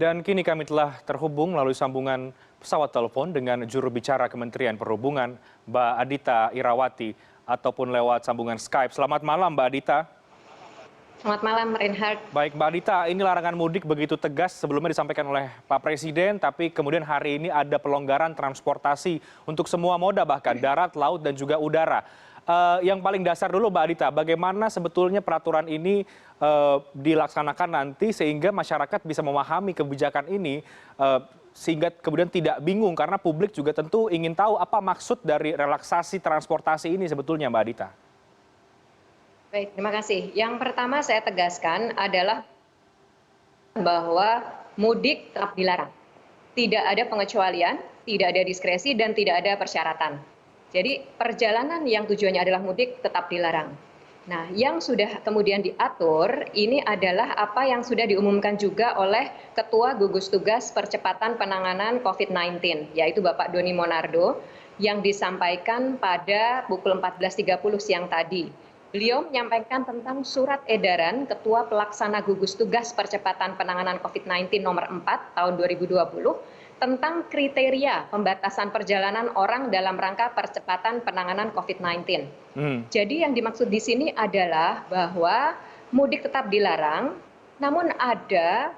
Dan kini kami telah terhubung melalui sambungan pesawat telepon dengan juru bicara Kementerian Perhubungan, Mbak Adhita Irawati, ataupun lewat sambungan Skype. Selamat malam, Mbak Adhita. Selamat malam, Reinhardt. Baik, Mbak Adhita, ini larangan mudik begitu tegas sebelumnya disampaikan oleh Pak Presiden, tapi kemudian hari ini ada pelonggaran transportasi untuk semua moda, bahkan darat, laut, dan juga udara. Yang paling dasar dulu, Mbak Adhita, bagaimana sebetulnya peraturan ini dilaksanakan nanti sehingga masyarakat bisa memahami kebijakan ini sehingga kemudian tidak bingung karena publik juga tentu ingin tahu apa maksud dari relaksasi transportasi ini sebetulnya, Mbak Adhita. Baik, terima kasih. Yang pertama saya tegaskan adalah bahwa mudik tetap dilarang. Tidak ada pengecualian, tidak ada diskresi, dan tidak ada persyaratan. Jadi perjalanan yang tujuannya adalah mudik tetap dilarang. Nah, yang sudah kemudian diatur ini adalah apa yang sudah diumumkan juga oleh Ketua Gugus Tugas Percepatan Penanganan COVID-19, yaitu Bapak Doni Monardo, yang disampaikan pada pukul 14.30 siang tadi. Beliau menyampaikan tentang surat edaran Ketua Pelaksana Gugus Tugas Percepatan Penanganan COVID-19 nomor 4 tahun 2020 tentang kriteria pembatasan perjalanan orang dalam rangka percepatan penanganan COVID-19. Jadi yang dimaksud di sini adalah bahwa mudik tetap dilarang, namun ada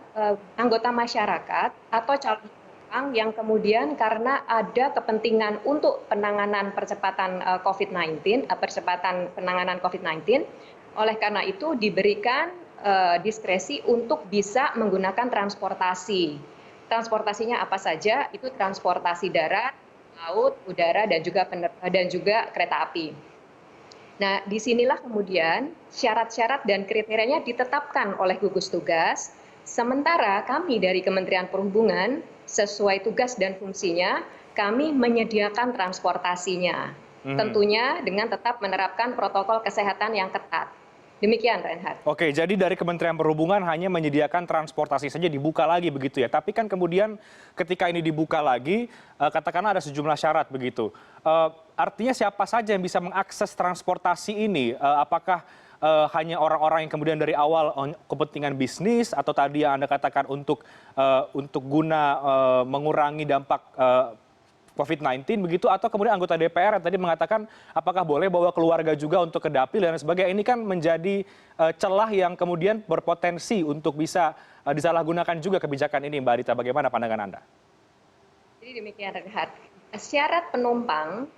anggota masyarakat atau calon penumpang yang kemudian karena ada kepentingan untuk penanganan percepatan COVID-19, percepatan penanganan COVID-19, oleh karena itu diberikan diskresi untuk bisa menggunakan transportasi. Transportasinya apa saja? Itu transportasi darat, laut, udara, dan juga kereta api. Nah, disinilah kemudian syarat-syarat dan kriterianya ditetapkan oleh gugus tugas. Sementara kami dari Kementerian Perhubungan sesuai tugas dan fungsinya, kami menyediakan transportasinya. Tentunya dengan tetap menerapkan protokol kesehatan yang ketat. Demikian, Reinhardt. Oke, jadi dari Kementerian Perhubungan hanya menyediakan transportasi saja dibuka lagi begitu ya. Tapi kan kemudian ketika ini dibuka lagi, katakanlah ada sejumlah syarat begitu. Artinya siapa saja yang bisa mengakses transportasi ini? Apakah hanya orang-orang yang kemudian dari awal kepentingan bisnis atau tadi yang Anda katakan untuk guna mengurangi dampak COVID-19 begitu, atau kemudian anggota DPR yang tadi mengatakan apakah boleh bawa keluarga juga untuk ke dapil dan sebagainya. Ini kan menjadi celah yang kemudian berpotensi untuk bisa disalahgunakan juga kebijakan ini, Mbak Adhita. Bagaimana pandangan Anda? Jadi demikian, Renhat. Syarat penumpang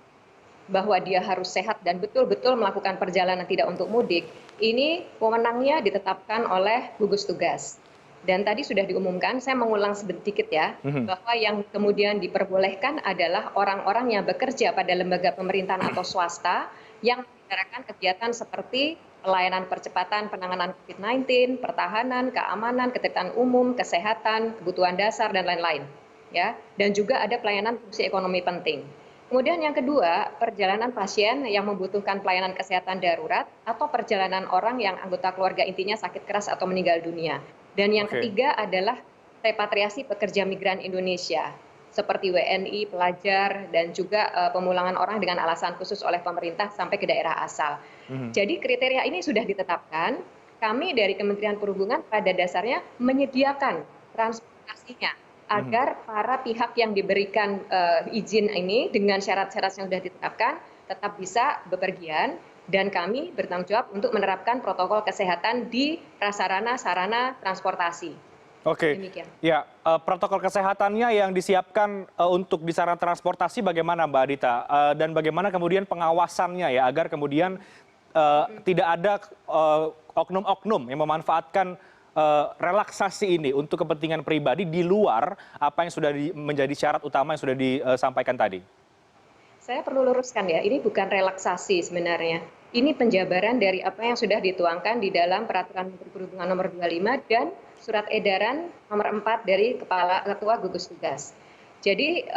bahwa dia harus sehat dan betul-betul melakukan perjalanan tidak untuk mudik, ini wewenangnya ditetapkan oleh gugus tugas. Dan tadi sudah diumumkan, saya mengulang sedikit ya, bahwa yang kemudian diperbolehkan adalah orang-orang yang bekerja pada lembaga pemerintahan atau swasta yang menyelenggarakan kegiatan seperti pelayanan percepatan penanganan COVID-19, pertahanan, keamanan, ketertiban umum, kesehatan, kebutuhan dasar, dan lain-lain. Ya, dan juga ada pelayanan fungsi ekonomi penting. Kemudian yang kedua, perjalanan pasien yang membutuhkan pelayanan kesehatan darurat atau perjalanan orang yang anggota keluarga intinya sakit keras atau meninggal dunia. Dan yang ketiga adalah repatriasi pekerja migran Indonesia, seperti WNI, pelajar, dan juga pemulangan orang dengan alasan khusus oleh pemerintah sampai ke daerah asal. Jadi kriteria ini sudah ditetapkan, kami dari Kementerian Perhubungan pada dasarnya menyediakan transportasinya, agar para pihak yang diberikan izin ini dengan syarat-syarat yang sudah ditetapkan tetap bisa bepergian. Dan kami bertanggung jawab untuk menerapkan protokol kesehatan di prasarana-sarana transportasi. Oke, demikian. Ya, protokol kesehatannya yang disiapkan untuk di sarana transportasi bagaimana, Mbak Adhita? Dan bagaimana kemudian pengawasannya ya, agar kemudian tidak ada oknum-oknum yang memanfaatkan relaksasi ini untuk kepentingan pribadi di luar apa yang sudah menjadi syarat utama yang sudah disampaikan tadi? Saya perlu luruskan ya, ini bukan relaksasi sebenarnya. Ini penjabaran dari apa yang sudah dituangkan di dalam Peraturan Menteri Perhubungan nomor 25 dan Surat Edaran nomor 4 dari Ketua Gugus Tugas. Jadi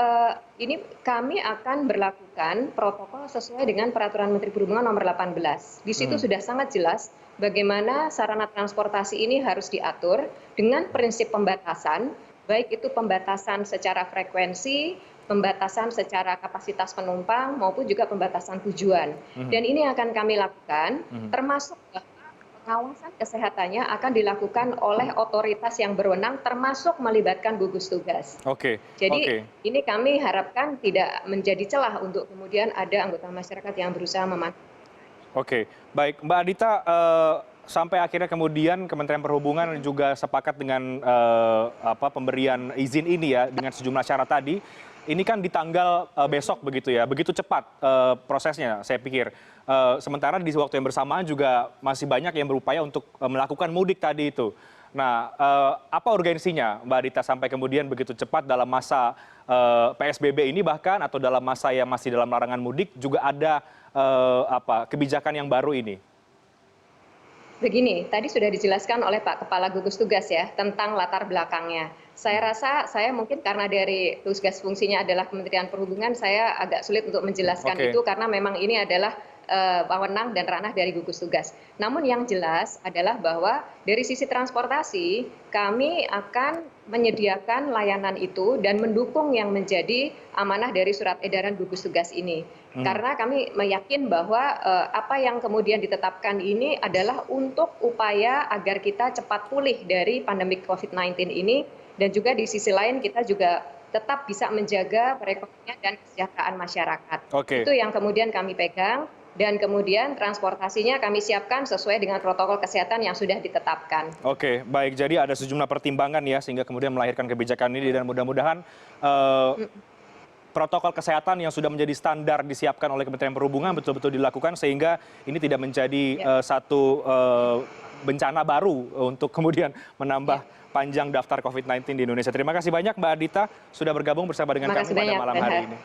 ini kami akan berlakukan protokol sesuai dengan Peraturan Menteri Perhubungan nomor 18. Di situ sudah sangat jelas bagaimana sarana transportasi ini harus diatur dengan prinsip pembatasan, baik itu pembatasan secara frekuensi, pembatasan secara kapasitas penumpang maupun juga pembatasan tujuan. Dan ini akan kami lakukan termasuk pengawasan kesehatannya akan dilakukan oleh otoritas yang berwenang termasuk melibatkan gugus tugas. Oke, oke. Jadi ini kami harapkan tidak menjadi celah untuk kemudian ada anggota masyarakat yang berusaha memantau. Oke, baik Mbak Adita, sampai akhirnya kemudian Kementerian Perhubungan juga sepakat dengan pemberian izin ini ya dengan sejumlah syarat tadi. Ini kan di tanggal besok begitu ya, begitu cepat prosesnya saya pikir. Sementara di waktu yang bersamaan juga masih banyak yang berupaya untuk melakukan mudik tadi itu. Nah, apa urgensinya Mbak Adita sampai kemudian begitu cepat dalam masa PSBB ini bahkan atau dalam masa yang masih dalam larangan mudik juga ada kebijakan yang baru ini? Begini, tadi sudah dijelaskan oleh Pak Kepala Gugus Tugas ya tentang latar belakangnya. Saya rasa saya mungkin karena dari tugas fungsinya adalah Kementerian Perhubungan, saya agak sulit untuk menjelaskan Oke. itu karena memang ini adalah wewenang dan ranah dari gugus tugas. Namun yang jelas adalah bahwa dari sisi transportasi kami akan menyediakan layanan itu dan mendukung yang menjadi amanah dari surat edaran gugus tugas ini. Karena kami meyakin bahwa apa yang kemudian ditetapkan ini adalah untuk upaya agar kita cepat pulih dari pandemi COVID-19 ini dan juga di sisi lain kita juga tetap bisa menjaga perekonomian dan kesejahteraan masyarakat. Oke. Itu yang kemudian kami pegang. Dan kemudian transportasinya kami siapkan sesuai dengan protokol kesehatan yang sudah ditetapkan. Oke, baik. Jadi ada sejumlah pertimbangan ya sehingga kemudian melahirkan kebijakan ini dan mudah-mudahan protokol kesehatan yang sudah menjadi standar disiapkan oleh Kementerian Perhubungan betul-betul dilakukan sehingga ini tidak menjadi satu bencana baru untuk kemudian menambah panjang daftar COVID-19 di Indonesia. Terima kasih banyak Mbak Adita sudah bergabung bersama dengan kami pada malam hari ini.